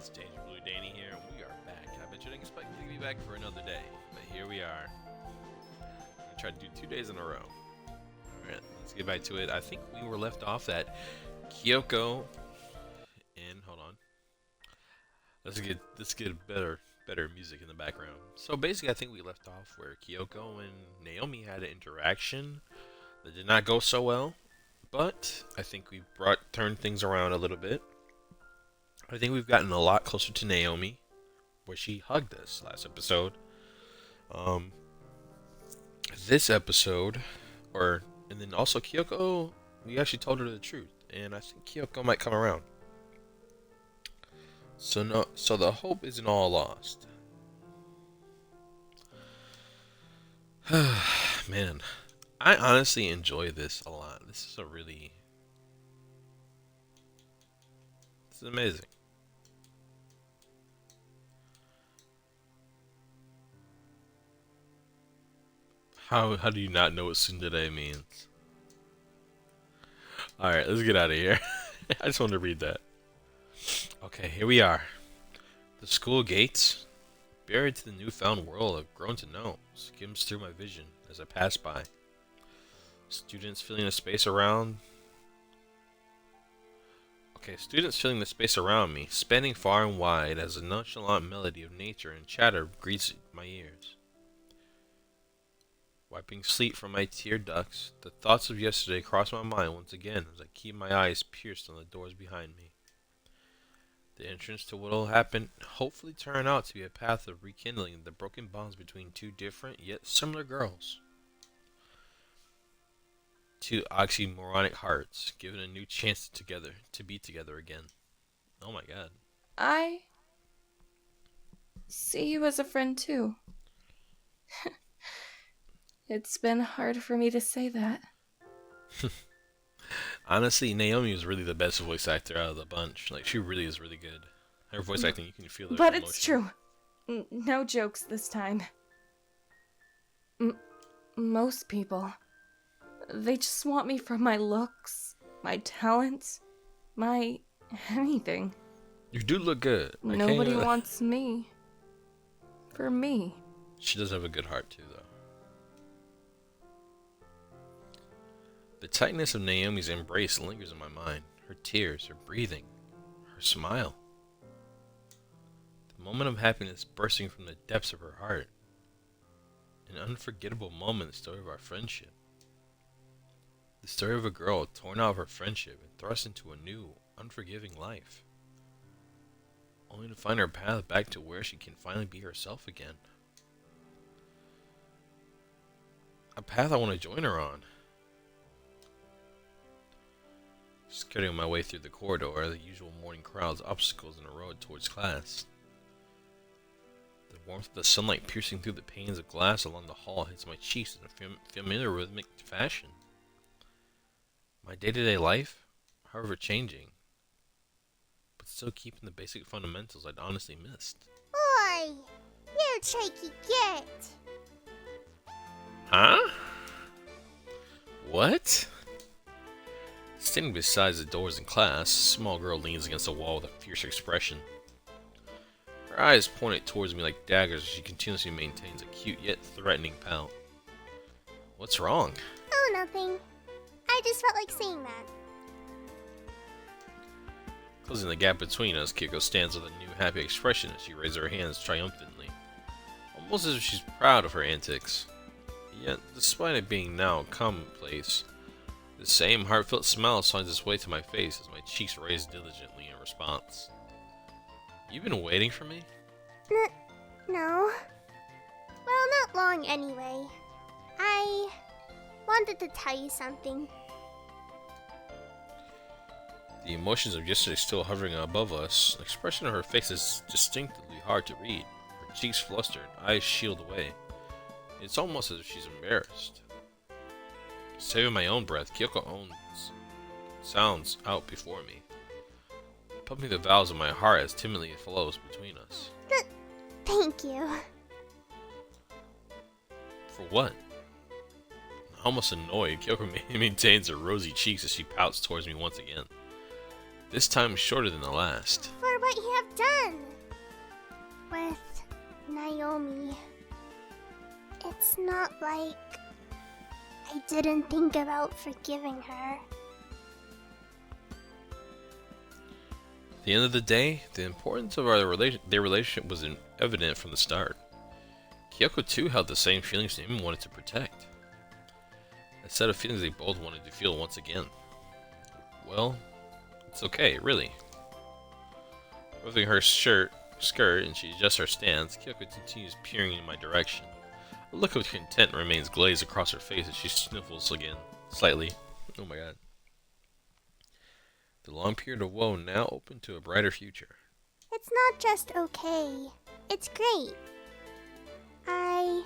it's Danger Blue Danny here, and we are back. I bet you didn't expect me to be back for another day, but here we are. I tried to do 2 days in a row. Alright, let's get back to it. I think we were left off at Kyoko and hold on. Let's get better music in the background. So basically I think we left off where Kyoko and Naomi had an interaction that did not go so well. But I think we turned things around a little bit. I think we've gotten a lot closer to Naomi, where she hugged us last episode. Um, this episode, and then also Kyoko, we actually told her the truth, and I think Kyoko might come around. So the hope isn't all lost. Man, I honestly enjoy this a lot. This is amazing. How do you not know what tsundere means? Alright, let's get out of here. I just wanted to read that. Okay, here we are. The school gates, buried to the newfound world I've grown to know, skims through my vision as I pass by. Students filling the space around me, spanning far and wide as a nonchalant melody of nature and chatter greets my ears. Wiping sleep from my tear ducts, the thoughts of yesterday cross my mind once again as I keep my eyes pierced on the doors behind me. The entrance to what will happen hopefully turn out to be a path of rekindling the broken bonds between two different yet similar girls. Two oxymoronic hearts given a new chance to be together again. Oh my god. I see you as a friend too. It's been hard for me to say that. Honestly, Naomi was really the best voice actor out of the bunch. Like, she really is really good. Her voice acting, you can feel the But emotion. it's true. No jokes this time. Most people, they just want me for my looks, my talents, my anything. You do look good. Nobody wants me. For me. She does have a good heart too, though. The tightness of Naomi's embrace lingers in my mind. Her tears, her breathing, her smile. The moment of happiness bursting from the depths of her heart. An unforgettable moment in the story of our friendship. The story of a girl torn out of her friendship and thrust into a new, unforgiving life. Only to find her path back to where she can finally be herself again. A path I want to join her on. Skirting my way through the corridor are the usual morning crowds, obstacles in the road towards class. The warmth of the sunlight piercing through the panes of glass along the hall hits my cheeks in a familiar rhythmic fashion. My day-to-day life, however changing, but still keeping the basic fundamentals I'd honestly missed. Oi! You cheeky git! Huh? What? Standing beside the doors in class, a small girl leans against the wall with a fierce expression. Her eyes pointed towards me like daggers as she continuously maintains a cute yet threatening pout. What's wrong? Oh, nothing. I just felt like saying that. Closing the gap between us, Kyoko stands with a new happy expression as she raises her hands triumphantly. Almost as if she's proud of her antics. Yet, despite it being now commonplace, the same heartfelt smile finds its way to my face as my cheeks raise diligently in response. You been waiting for me? No. Well, not long anyway. I wanted to tell you something. The emotions of yesterday still hovering above us, the expression of her face is distinctly hard to read. Her cheeks flustered, eyes shield away. It's almost as if she's embarrassed. Saving my own breath, Kyoko sounds out before me, pumping the valves of my heart as timidly it flows between us. Thank you. For what? Almost annoyed, Kyoko maintains her rosy cheeks as she pouts towards me once again. This time shorter than the last. For what you have done with Naomi. It's not like I didn't think about forgiving her. At the end of the day, the importance of their relationship was evident from the start. Kyoko too held the same feelings Naomi wanted to protect. A set of feelings they both wanted to feel once again. Well, it's okay, really. Moving her skirt, and she adjusts her stance, Kyoko continues peering in my direction. A look of content remains glazed across her face as she sniffles again, slightly. Oh my god. The long period of woe now open to a brighter future. It's not just okay. It's great. I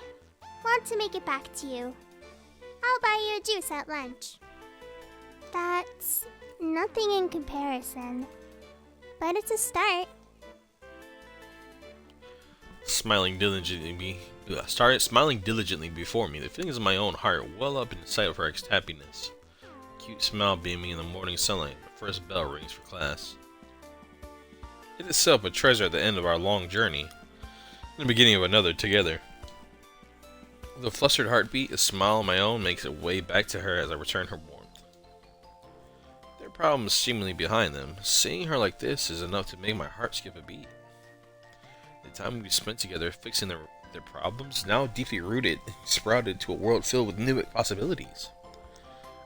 want to make it back to you. I'll buy you a juice at lunch. That's nothing in comparison, but it's a start. Smiling diligently before me, the feelings of my own heart well up in sight of her happiness. A cute smile beaming in the morning sunlight. The first bell rings for class. It itself a treasure at the end of our long journey, in the beginning of another together. With a flustered heartbeat, a smile of my own makes its way back to her as I return her warmth. Their problems seemingly behind them. Seeing her like this is enough to make my heart skip a beat. The time we spent together fixing their problems, now deeply rooted, sprouted to a world filled with new possibilities.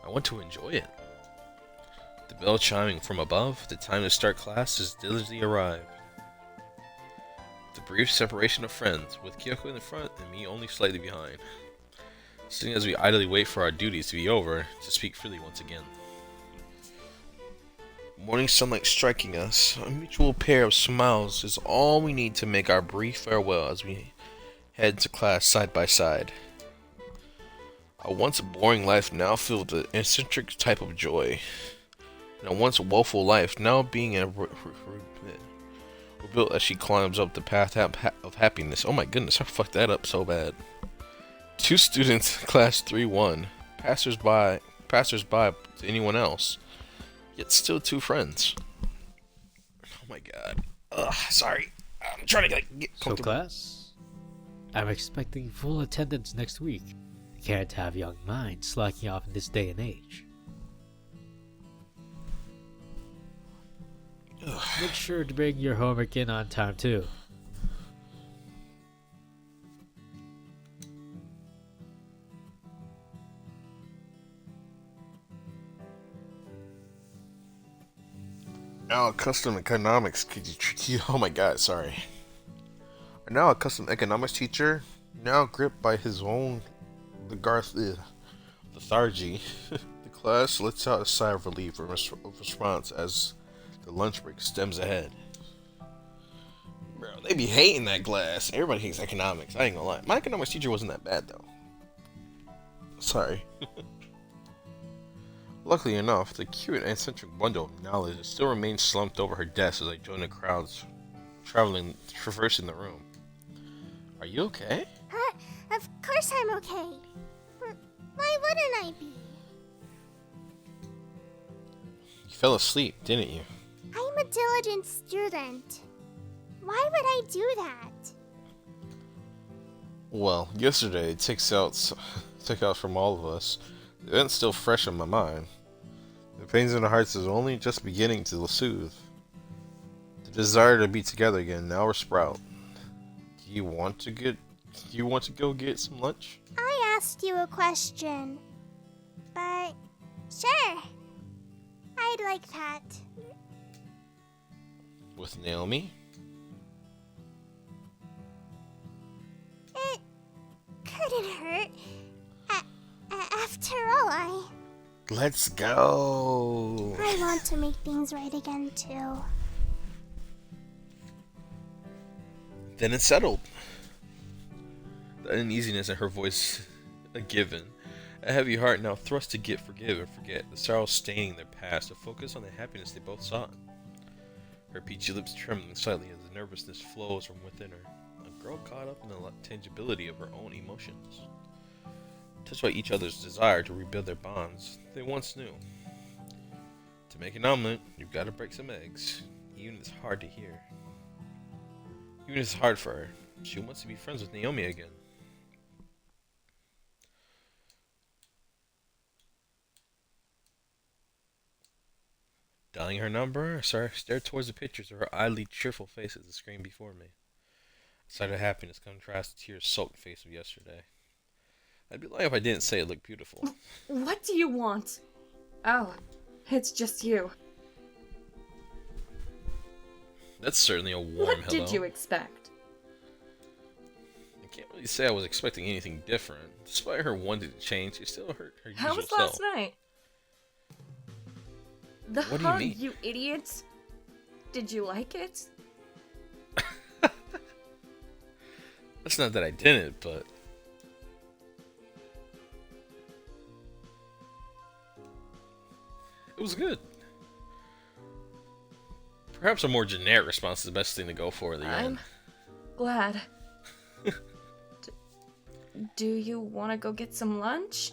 I want to enjoy it. The bell chiming from above, the time to start class has diligently arrived. The brief separation of friends, with Kyoko in the front and me only slightly behind. Sitting as we idly wait for our duties to be over, to speak freely once again. Morning sunlight striking us, a mutual pair of smiles is all we need to make our brief farewell as we head to class side by side. A once boring life now filled with an eccentric type of joy, and a once woeful life now being rebuilt as she climbs up the path of happiness. Oh my goodness, I fucked that up so bad. Two students, class 3-1, passers-by to anyone else, yet still two friends. Oh my god. Ugh, sorry. I'm trying to get So comfortable. class, I'm expecting full attendance next week. Can't have young minds slacking off in this day and age. Make sure to bring your homework in on time too. Now a custom economics oh my god, sorry. Now a custom economics teacher, now gripped by his own lethargy. The class lets out a sigh of relief or response as the lunch break stems ahead. Bro, they be hating that class. Everybody hates economics. I ain't gonna lie. My economics teacher wasn't that bad though. Sorry. Luckily enough, the cute and eccentric bundle of knowledge still remains slumped over her desk as I join the crowds traversing the room. Are you okay? Of course I'm okay. Why wouldn't I be? You fell asleep, didn't you? I'm a diligent student. Why would I do that? Well, yesterday took out from all of us. The event's still fresh in my mind. The pains in our hearts is only just beginning to soothe. The desire to be together again now will sprout. Do you want to go get some lunch? I asked you a question. But sure. I'd like that. With Naomi? It couldn't hurt. After all, Let's go. I want to make things right again too. Then it's settled. The uneasiness in her voice a given. A heavy heart now thrust to forgive and forget, the sorrow staining their past to focus on the happiness they both sought. Her peachy lips trembling slightly as the nervousness flows from within her. A girl caught up in the tangibility of her own emotions. Touched by each other's desire to rebuild their bonds they once knew. To make an omelet, you've got to break some eggs. even if it's hard to hear. Even if it's hard for her, she wants to be friends with Naomi again. Dialing her number, I stared towards the pictures of her oddly cheerful face at the screen before me. A sight of happiness contrasted the tear-soaked face of yesterday. I'd be lying if I didn't say it looked beautiful. What do you want? Oh, it's just you. That's certainly a warm What hello. did you expect? I can't really say I was expecting anything different. Despite her wanting to change, she still hurt her How usual was last self. night? The What do you hug, mean? you idiots. Did you like it? That's not that I didn't, but... It was good. Perhaps a more generic response is the best thing to go for at the I'm end. glad. Do you want to go get some lunch?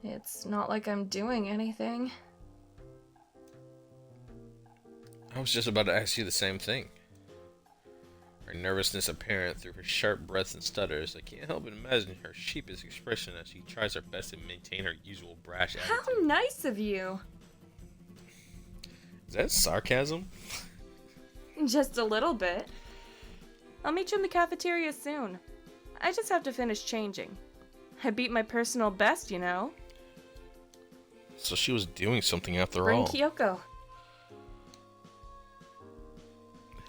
It's not like I'm doing anything. I was just about to ask you the same thing. Her nervousness apparent through her sharp breaths and stutters, I can't help but imagine her sheepish expression as she tries her best to maintain her usual brash How attitude. nice of you. Is that sarcasm? Just a little bit. I'll meet you in the cafeteria soon. I just have to finish changing. I beat my personal best, you know. So she was doing something after Bring all. Kyoko.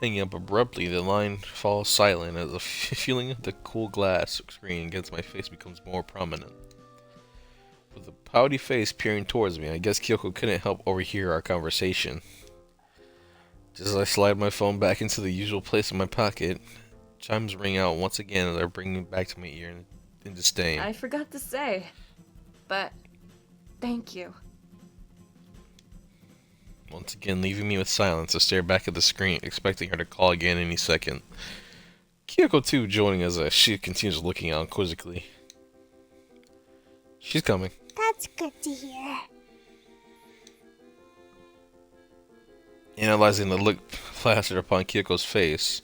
Hanging up abruptly, the line falls silent as the feeling of the cool glass screen against my face becomes more prominent. With a pouty face peering towards me, I guess Kyoko couldn't help overhear our conversation. Just as I slide my phone back into the usual place in my pocket, chimes ring out once again as they're bringing back to my ear in disdain. I forgot to say, but thank you. Once again, leaving me with silence, I stare back at the screen, expecting her to call again any second. Kyoko, too, joining as she continues looking out quizzically. She's coming. That's good to hear. Analyzing the look plastered upon Kyoko's face,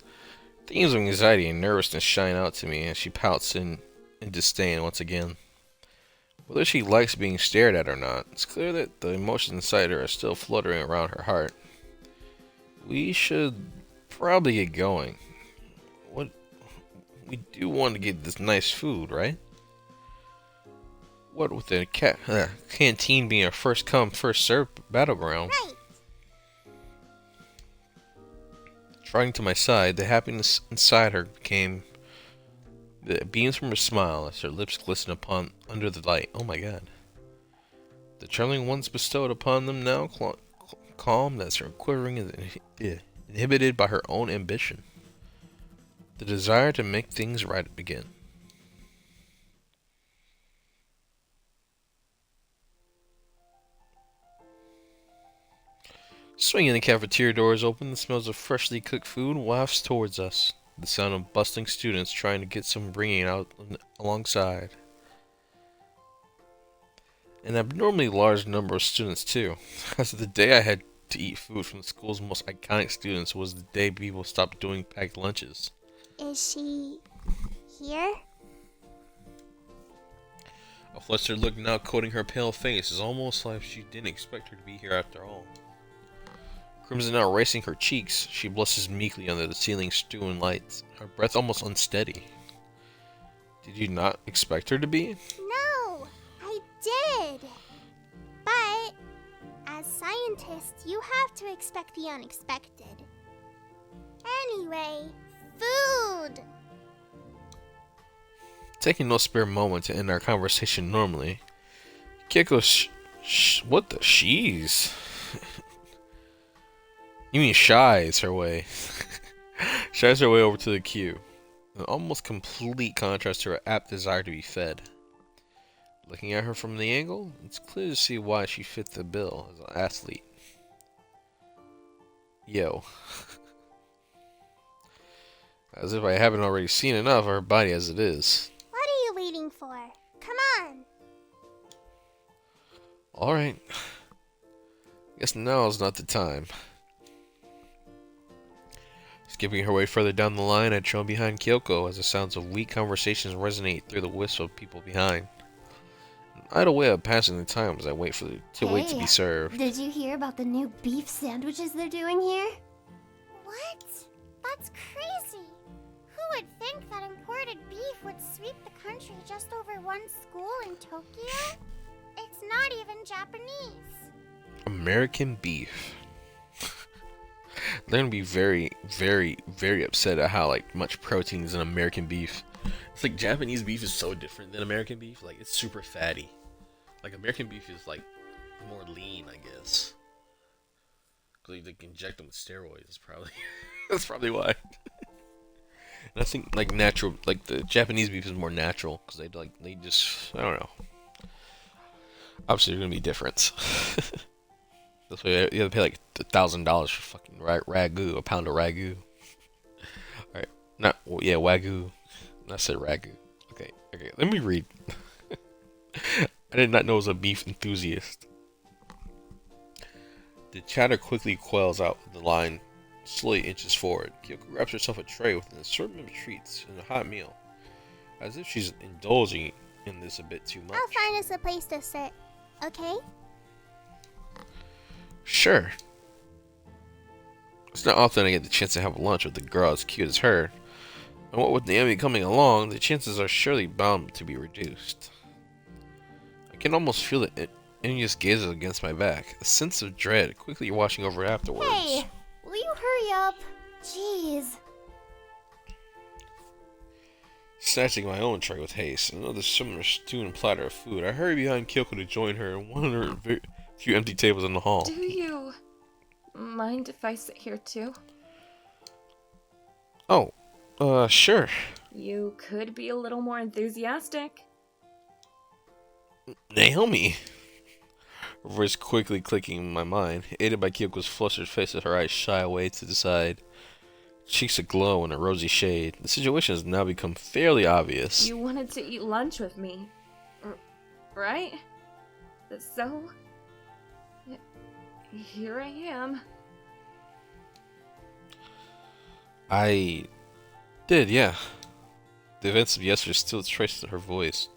themes of anxiety and nervousness shine out to me as she pouts in disdain once again. Whether she likes being stared at or not, it's clear that the emotions inside her are still fluttering around her heart. We should probably get going. We do want to get this nice food, right? What with the canteen being a first come, first served battleground. Right. Trotting to my side, the happiness inside her came. The beams from her smile as her lips glisten upon under the light. Oh my god. The trembling once bestowed upon them now calm as her quivering is inhibited by her own ambition. The desire to make things right begin. Swinging the cafeteria doors open, the smells of freshly cooked food wafts towards us. The sound of bustling students trying to get some bringing out alongside. An abnormally large number of students too, as the day I had to eat food from the school's most iconic students was the day people stopped doing packed lunches. Is she here? A flustered look now coating her pale face is almost like she didn't expect her to be here after all. Crimson now racing her cheeks, she blushes meekly under the ceiling strewn lights, her breath almost unsteady. Did you not expect her to be? No, I did. But as scientists, you have to expect the unexpected. Anyway, food. Taking no spare moment to end our conversation normally, Kyoko what the she's? You mean shies her way. Shies her way over to the queue. An almost complete contrast to her apt desire to be fed. Looking at her from the angle, it's clear to see why she fit the bill as an athlete. Yo. As if I haven't already seen enough of her body as it is. What are you waiting for? Come on. Alright. Guess now is not the time. Skipping her way further down the line, I trail behind Kyoko as the sounds of weak conversations resonate through the whistle of people behind. An idle way of passing the time as I wait wait to be served. Did you hear about the new beef sandwiches they're doing here? What? That's crazy. Who would think that imported beef would sweep the country just over one school in Tokyo? It's not even Japanese. American beef. They're gonna be very, very, very upset at how much protein is in American beef. It's like Japanese beef is so different than American beef. Like it's super fatty. Like American beef is like more lean, I guess. Cause they inject them with steroids. Probably that's probably why. And I think natural, the Japanese beef is more natural because they just I don't know. Obviously, there's gonna be a difference. That's why you have to pay $1,000 for fucking ragu, a pound of ragu. Alright, wagyu. I said ragu. Okay, let me read. I did not know I was a beef enthusiast. The chatter quickly quells out the line, slowly inches forward. Kyoko grabs herself a tray with an assortment of treats and a hot meal, as if she's indulging in this a bit too much. I'll find us a place to sit, okay? Sure. It's not often I get the chance to have lunch with a girl as cute as her, and what with Naomi coming along, the chances are surely bound to be reduced. I can almost feel the envious gazes against my back, a sense of dread quickly washing over afterwards. Hey, will you hurry up? Jeez. Snatching my own tray with haste, another similar stew and platter of food, I hurry behind Kyoko to join her in one of her few empty tables in the hall. Do you mind if I sit here too? Oh, sure. You could be a little more enthusiastic. Naomi! Her voice quickly clicking in my mind, aided by Kyoko's flustered face as her eyes shy away to the side. Cheeks aglow in a rosy shade. The situation has now become fairly obvious. You wanted to eat lunch with me, right? So, here I am. I did, yeah. The events of yesterday still traced in her voice.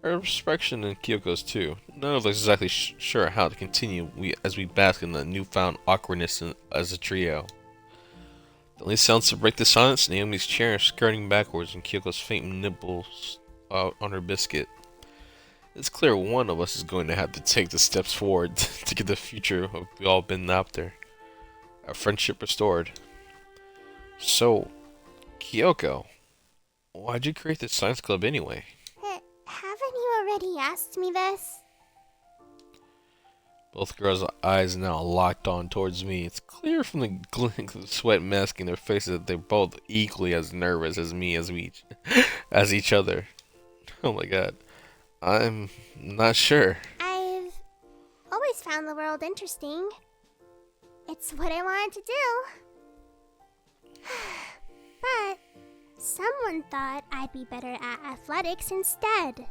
Her expression and Kyoko's too. None of us exactly sure how to continue as we bask in the newfound awkwardness as a trio. The only sounds to break the silence, Naomi's chair skirting backwards and Kyoko's faint nibbles on her biscuit. It's clear one of us is going to have to take the steps forward to get the future of we all been after. Our friendship restored. So, Kyoko, why'd you create this science club anyway? Haven't you already asked me this? Both girls' eyes now locked on towards me. It's clear from the glint of sweat masking their faces that they're both equally as nervous as me as each other. Oh my god. I'm not sure. I've always found the world interesting. It's what I wanted to do. But someone thought I'd be better at athletics instead.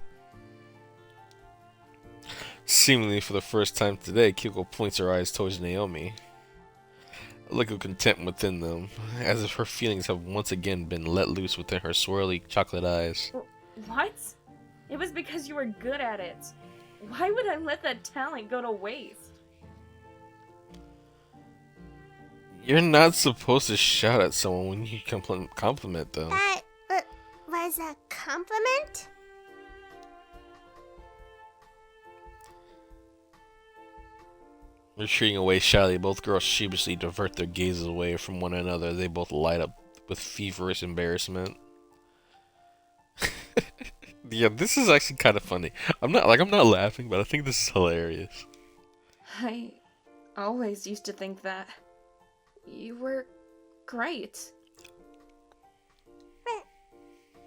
Seemingly for the first time today, Kyoko points her eyes towards Naomi. A look of contempt within them, as if her feelings have once again been let loose within her swirly chocolate eyes. What? It was because you were good at it. Why would I let that talent go to waste? You're not supposed to shout at someone when you compliment them. That was a compliment? Retreating away shyly, both girls sheepishly divert their gazes away from one another. They both light up with feverish embarrassment. Yeah, this is actually kind of funny. I'm not laughing, but I think this is hilarious. I always used to think that you were great.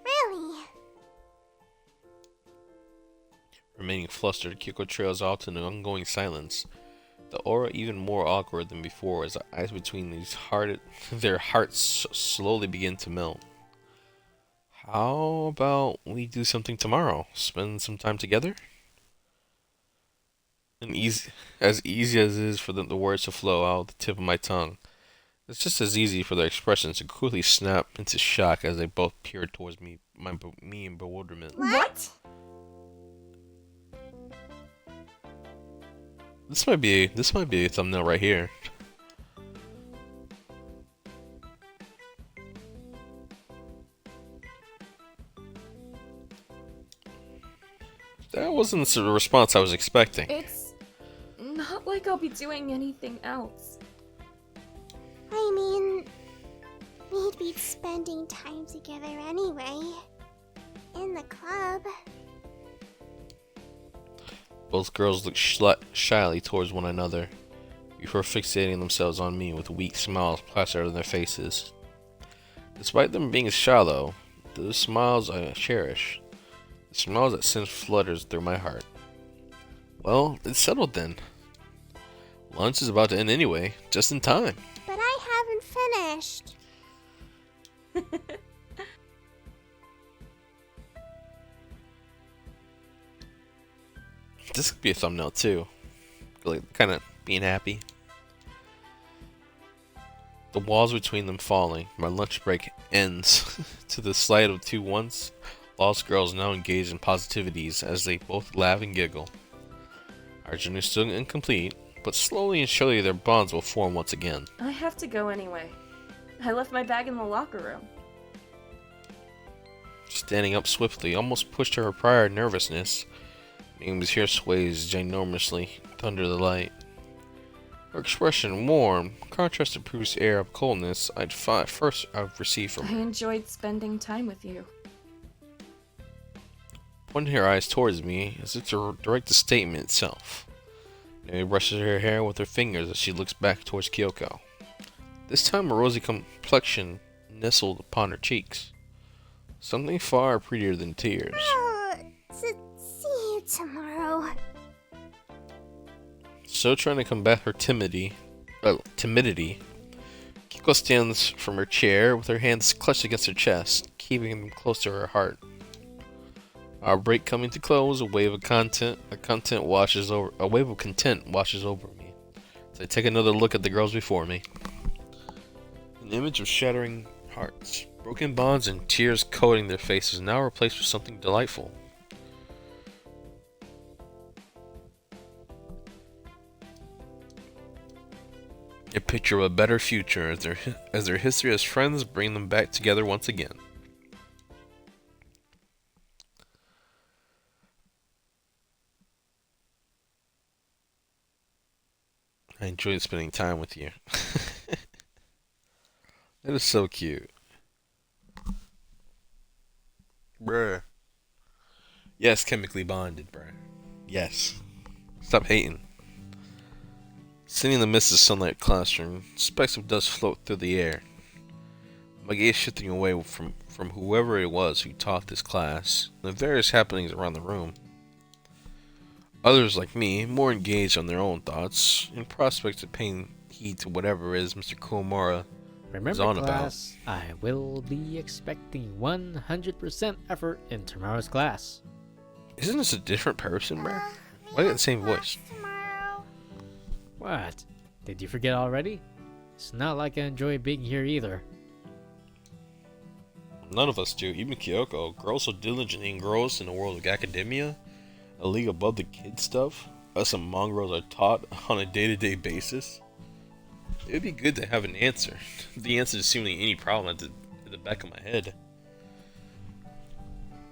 Really? Remaining flustered, Kyoko trails off to an ongoing silence. The aura even more awkward than before as the eyes between their hearts slowly begin to melt. How about we do something tomorrow? Spend some time together? And as easy as it is for the words to flow out the tip of my tongue, It's just as easy for their expressions to quickly snap into shock as they both peer towards me, me in bewilderment. What? This might be a thumbnail right here. That wasn't the response I was expecting. It's not like I'll be doing anything else. I mean, we'd be spending time together anyway. In the club. Both girls looked shyly towards one another, before fixating themselves on me with weak smiles plastered on their faces. Despite them being shallow, those smiles I cherish. The smiles that send flutters through my heart. Well, it's settled then. Lunch is about to end anyway, just in time. But I haven't finished. This could be a thumbnail too. Like, kind of being happy. The walls between them falling, my lunch break ends to the sight of two once lost girls now engaged in positivities as they both laugh and giggle. Our journey is still incomplete, but slowly and surely their bonds will form once again. I have to go anyway. I left my bag in the locker room. Standing up swiftly, almost pushed her prior nervousness, Naomi's hair sways ginormously under the light. Her expression warm, contrasted the previous air of coldness I've received from I her. enjoyed spending time with you. Pointing her eyes towards me as if to direct the statement itself. Naomi brushes her hair with her fingers as she looks back towards Kyoko. This time a rosy complexion nestled upon her cheeks. Something far prettier than tears. See you tomorrow. Still trying to combat her timidity, Kyoko stands from her chair with her hands clutched against her chest, keeping them close to her heart. Our break coming to close, a wave of content washes over me. As I take another look at the girls before me. An image of shattering hearts, broken bonds, and tears coating their faces now replaced with something delightful. A picture of a better future as their history as friends bring them back together once again. I enjoyed spending time with you. That is so cute. Bruh. Yes, chemically bonded, bruh. Yes. Stop hating. Sitting in the mist of sunlight classroom, specks of dust float through the air. My gaze shifting away from whoever it was who taught this class, and the various happenings around the room. Others, like me, more engaged on their own thoughts, in prospect of paying heed to whatever it is Mr. Kuwamura is on Remember, class, I will be expecting 100% effort in tomorrow's class. Isn't this a different person, bruh? Why got the same voice? Tomorrow. What? Did you forget already? It's not like I enjoy being here either. None of us do, even Kyoko. Girls so diligently engrossed in the world of academia, a league above the kid stuff, us and mongrels are taught on a day-to-day basis. It would be good to have an answer. The answer to seemingly any problem at the back of my head.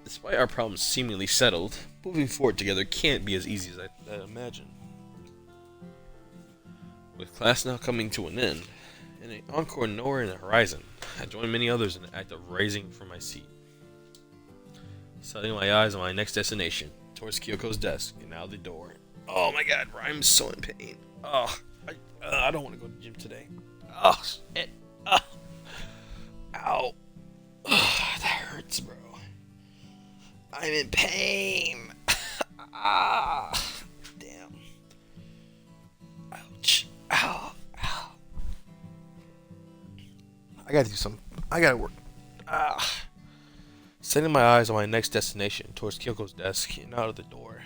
Despite our problems seemingly settled, moving forward together can't be as easy as I imagine. With class now coming to an end, and an encore nowhere in the horizon, I join many others in the act of rising from my seat. Setting my eyes on my next destination, towards Kyoko's desk, and out the door. Oh my god, I'm so in pain. Oh, I don't want to go to the gym today. Oh, shit. Oh. Ow. Oh, that hurts, bro. I'm in pain. Ah. Damn. Ouch. Ow. Ow. I gotta do something. I gotta work. Ah. Setting my eyes on my next destination, towards Kyoko's desk, and out of the door.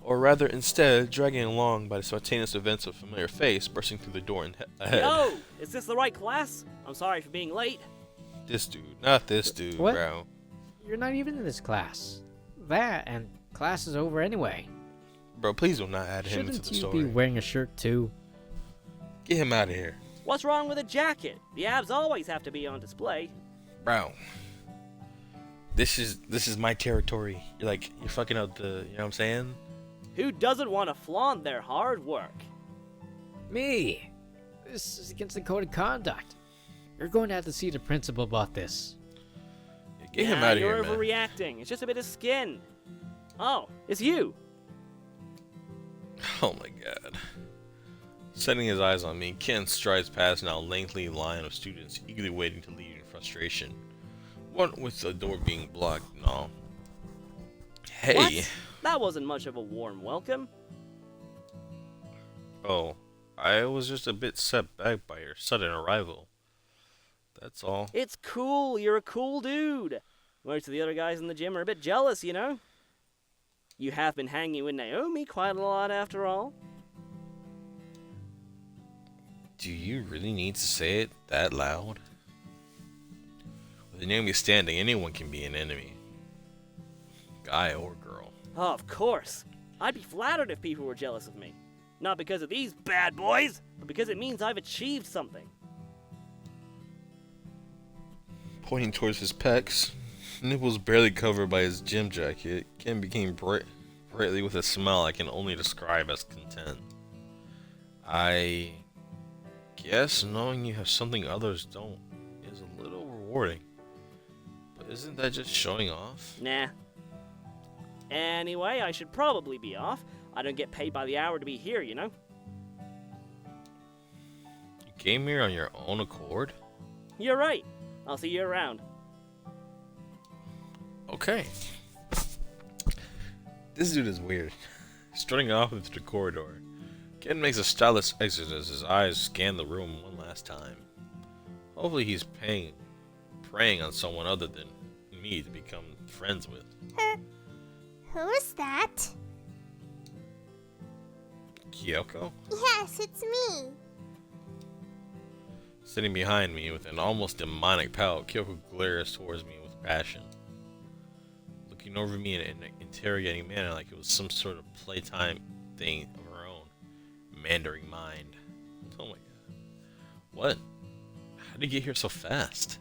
Or rather, instead, dragging along by the spontaneous events of a familiar face bursting through the door ahead. Yo, is this the right class? I'm sorry for being late. This dude, not this dude, What? bro. You're not even in this class. That, and class is over anyway. Bro, please do not add him into Shouldn't the you story. be wearing a shirt too? Get him out of here. What's wrong with a jacket? The abs always have to be on display. Bro. This is my territory. You're fucking up the, you know what I'm saying? Who doesn't want to flaunt their hard work? Me! This is against the code of conduct. You're going to have to see the principal about this. Get him out of you're here, man. overreacting. It's just a bit of skin. Oh, it's you. Oh my god. Setting his eyes on me, Ken strides past now a lengthy line of students eagerly waiting to leave in frustration. One with the door being blocked and all. Hey. What? That wasn't much of a warm welcome. Oh, I was just a bit set back by your sudden arrival. That's all. It's cool. You're a cool dude. Most of the other guys in the gym are a bit jealous, you know? You have been hanging with Naomi quite a lot after all. Do you really need to say it that loud? With Naomi standing, anyone can be an enemy. Guy or girl. Oh, of course. I'd be flattered if people were jealous of me. Not because of these bad boys, but because it means I've achieved something. Pointing towards his pecs, nipples barely covered by his gym jacket, Ken became brightly with a smile I can only describe as content. I guess knowing you have something others don't is a little rewarding. But isn't that just showing off? Nah. Anyway, I should probably be off. I don't get paid by the hour to be here, you know? You came here on your own accord? You're right. I'll see you around. Okay. This dude is weird. Strutting off into the corridor, Ken makes a stylish exit as his eyes scan the room one last time. Hopefully he's preying on someone other than me to become friends with. Who is that? Kyoko? Yes, it's me. Sitting behind me with an almost demonic pout, Kyoko glares towards me with passion. Looking over me in an interrogating manner like it was some sort of playtime thing of her own. Mandering mind. Oh my god. What? How did you get here so fast?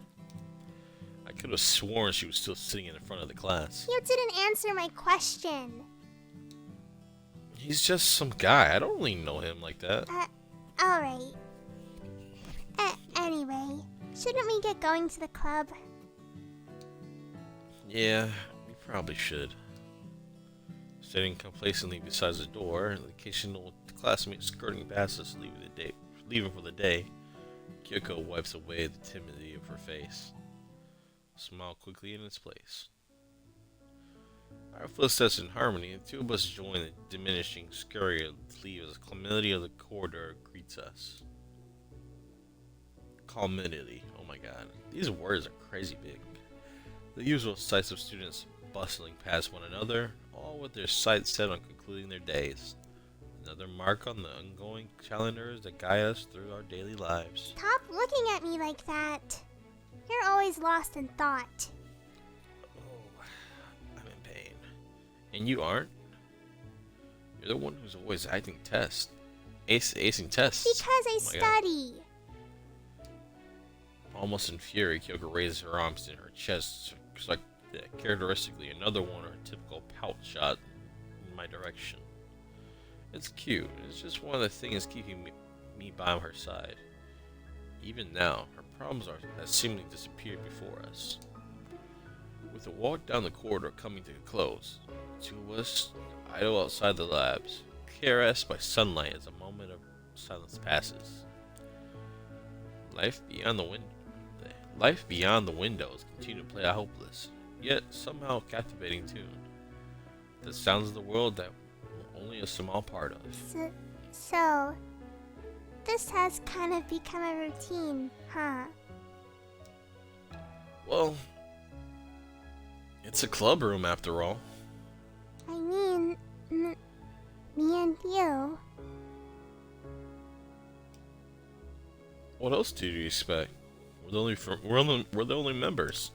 I could have sworn she was still sitting in the front of the class. You didn't answer my question. He's just some guy. I don't really know him like that. Alright. Anyway, shouldn't we get going to the club? Yeah, we probably should. Sitting complacently beside the door, the occasional classmate skirting past us leaving for the day, Kyoko wipes away the timidity of her face. Smile quickly in its place. Our footsteps in harmony, the two of us join the diminishing scurry of the leaves as calamity of the corridor greets us. Calamity, oh my god, these words are crazy big. The usual sights of students bustling past one another, all with their sights set on concluding their days. Another mark on the ongoing calendars that guide us through our daily lives. Stop looking at me like that. You're always lost in thought. Oh, I'm in pain. And you aren't? You're the one who's always acing tests. Acing tests. Because I Oh my God. study. Almost in fury, Kyoko raises her arms in her chest, characteristically another one, her typical pout shot in my direction. It's cute. It's just one of the things keeping me by her side. Even now, her problems have seemingly disappeared before us. With a walk down the corridor coming to a close, the two of us idle outside the labs, caressed by sunlight as a moment of silence passes. Life beyond the windows continue to play a hopeless, yet somehow captivating tune. The sounds of the world that we're only a small part of. So, this has kind of become a routine, huh? Well, it's a club room after all. I mean, else do you expect? We're the only members.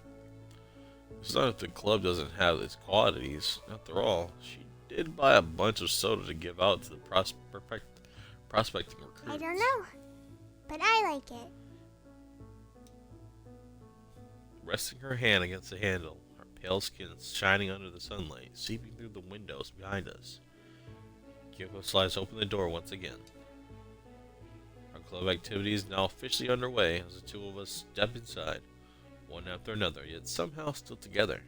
It's not that the club doesn't have its qualities. After all, she did buy a bunch of soda to give out to the prospecting recruits. I don't know, but I like it. Resting her hand against the handle, her pale skin shining under the sunlight, seeping through the windows behind us. Kyoko slides open the door once again. Our club activity is now officially underway as the two of us step inside, one after another, yet somehow still together.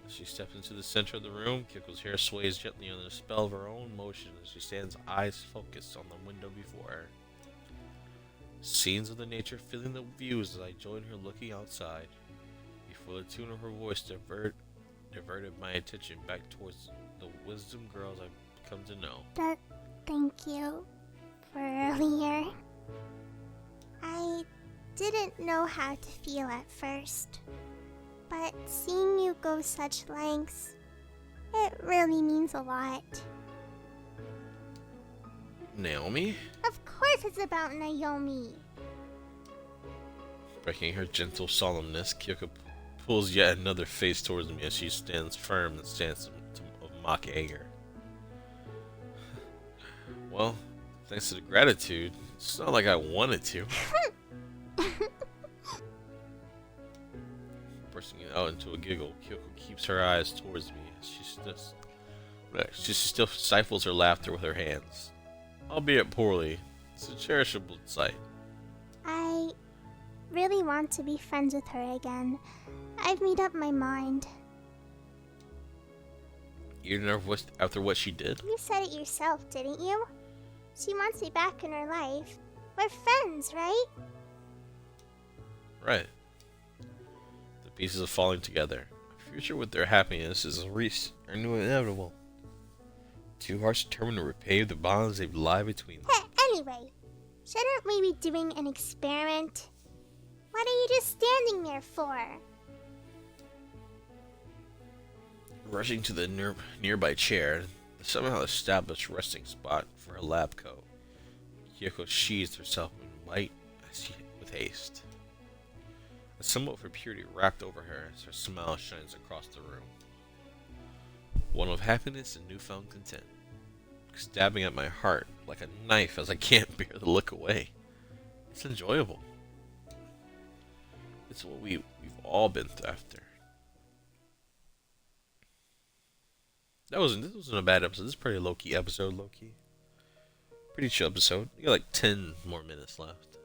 As she steps into the center of the room, Kyoko's hair sways gently under the spell of her own motion as she stands eyes focused on the window before her. Scenes of the nature filling the views as I join her looking outside, before the tune of her voice diverted my attention back towards the wisdom girls I've come to know. Thank you for earlier. I didn't know how to feel at first, but seeing you go such lengths, it really means a lot. Naomi? Of course it's about Naomi. Breaking her gentle solemnness, Kyoko pulls yet another face towards me as she stands firm in the stance of mock anger. Well, thanks to the gratitude, it's not like I wanted to. Bursting out into a giggle, Kyoko keeps her eyes towards me as she still stifles her laughter with her hands. Albeit poorly, it's a cherishable sight. I really want to be friends with her again. I've made up my mind. Even after what she did? You said it yourself, didn't you? She wants me back in her life. We're friends, right? Right. The pieces are falling together. A future with their happiness is inevitable. Two hearts determined to repay the bonds they've lie between them. Anyway, shouldn't we be doing an experiment? What are you just standing there for? Rushing to the nearby chair, the somehow established resting spot for her lab coat, Kyoko sheathes herself in white with haste. A symbol of her purity wrapped over her as her smile shines across the room. One of happiness and newfound content, stabbing at my heart like a knife as I can't bear to look away. It's enjoyable. It's what we've all been after. This wasn't a bad episode. This is a pretty low-key episode, low-key. Pretty chill episode. You got like 10 more minutes left.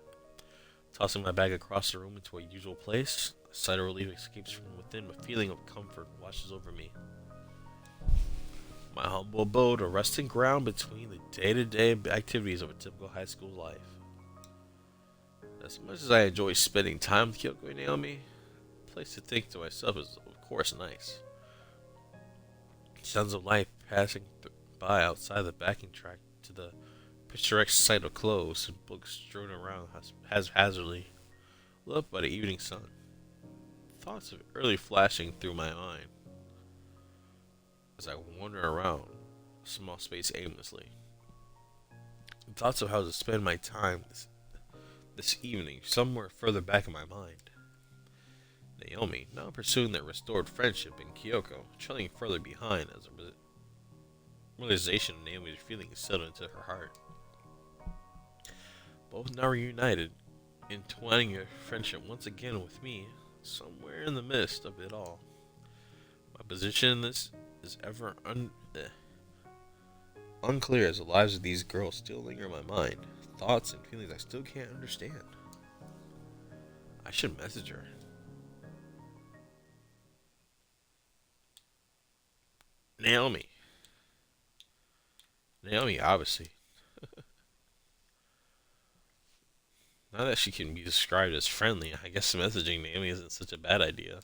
Tossing my bag across the room into a usual place, a sigh of relief escapes from within, a feeling of comfort washes over me. My humble abode, a resting ground between the day-to-day activities of a typical high school life. As much as I enjoy spending time with Kyoko and Naomi, a place to think to myself is, of course, nice. Sounds of life passing by outside the backing track to the picturesque sight of clothes and books strewn around haphazardly, lit up by the evening sun. Thoughts of early flashing through my mind as I wander around a small space aimlessly. Thoughts of how to spend my time this evening somewhere further back in my mind. Naomi, now pursuing that restored friendship, and Kyoko, trailing further behind as a realization of Naomi's feelings settled into her heart. Both now reunited, entwining your friendship once again with me, somewhere in the midst of it all. My position in this is ever unclear as the lives of these girls still linger in my mind, thoughts and feelings I still can't understand. I should message her. Naomi, obviously. Now that she can be described as friendly, I guess messaging Naomi isn't such a bad idea.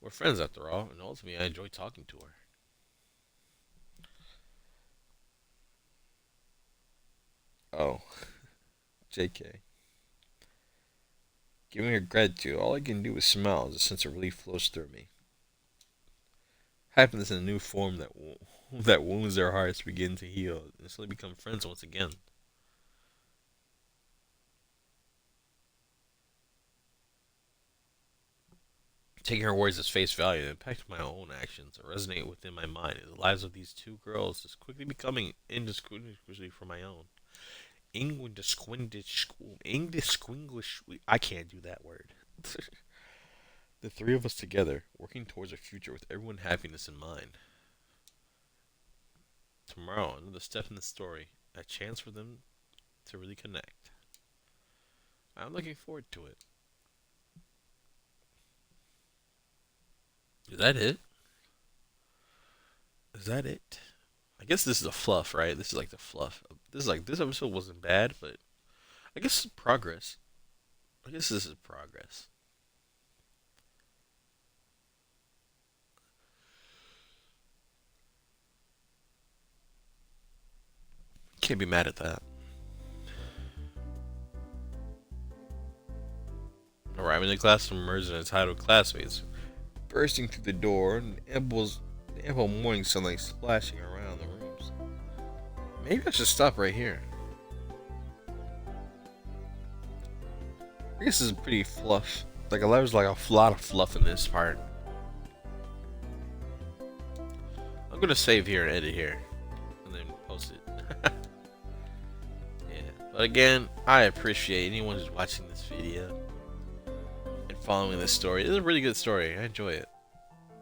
We're friends after all, and ultimately I enjoy talking to her. Oh. JK. Giving her gratitude, all I can do is smile as a sense of relief flows through me. Happiness in a new form that wounds their hearts begin to heal and slowly become friends once again. Taking her words as face value, the impact of my own actions resonate within my mind. The lives of these two girls is quickly becoming indistinguishably from my own. I can't do that word. The three of us together, working towards a future with everyone's happiness in mind. Tomorrow, another step in the story, a chance for them to really connect. I'm looking forward to it. Is that it? Is that it? I guess this is a fluff, right? This is like the fluff. This episode wasn't bad, but I guess it's progress. I guess this is progress. Can't be mad at that. Arriving in the classroom, emerging as entitled classmates, bursting through the door, and ample morning sunlight splashing around the rooms. Maybe I should stop right here. I guess this is pretty fluff. There's like a lot of fluff in this part. I'm gonna save here and edit here, and then post it. Yeah, but again, I appreciate anyone who's watching this video and following this story. It's a really good story. I enjoy it.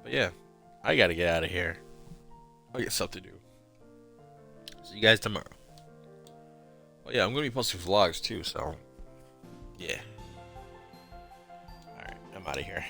But yeah, I gotta get out of here. I got stuff to do. See you guys tomorrow. Oh yeah, I'm gonna be posting vlogs too, so yeah. Alright, I'm out of here.